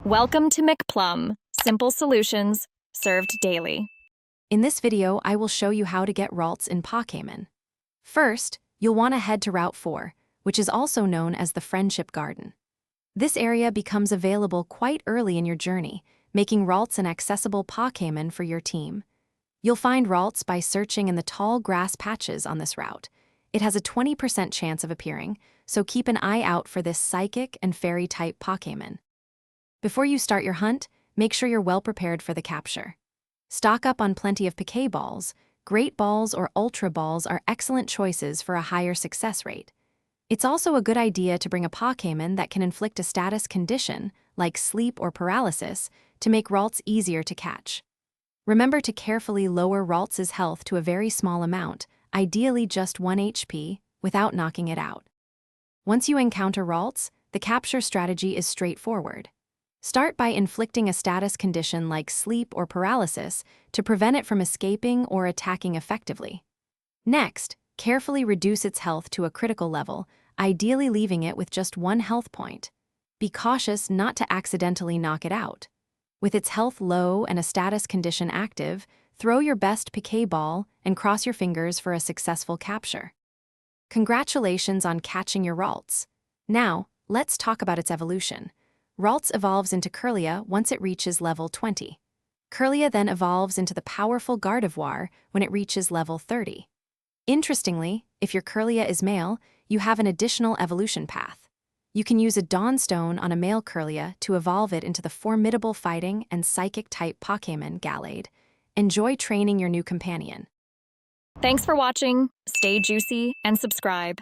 Welcome to McPlum, simple solutions served daily. In this video, I will show you how to get Ralts in Pokémon. First, you'll want to head to Route 4, which is also known as the Friendship Garden. This area becomes available quite early in your journey, making Ralts an accessible Pokémon for your team. You'll find Ralts by searching in the tall grass patches on this route. It has a 20% chance of appearing, so keep an eye out for this Psychic and Fairy-type Pokémon. Before you start your hunt, make sure you're well prepared for the capture. Stock up on plenty of Pokéballs. Great Balls or Ultra Balls are excellent choices for a higher success rate. It's also a good idea to bring a Pokémon that can inflict a status condition, like sleep or paralysis, to make Ralts easier to catch. Remember to carefully lower Ralts' health to a very small amount, ideally just 1 HP, without knocking it out. Once you encounter Ralts, the capture strategy is straightforward. Start by inflicting a status condition like sleep or paralysis to prevent it from escaping or attacking effectively. Next, carefully reduce its health to a critical level, ideally leaving it with just 1 health point. Be cautious not to accidentally knock it out. With its health low and a status condition active, throw your best Pokéball and cross your fingers for a successful capture. Congratulations on catching your Ralts. Now, let's talk about its evolution. Ralts evolves into Kirlia once it reaches level 20. Kirlia then evolves into the powerful Gardevoir when it reaches level 30. Interestingly, if your Kirlia is male, you have an additional evolution path. You can use a Dawnstone on a male Kirlia to evolve it into the formidable fighting and psychic-type Pokémon Gallade. Enjoy training your new companion. Thanks for watching, stay juicy, and subscribe.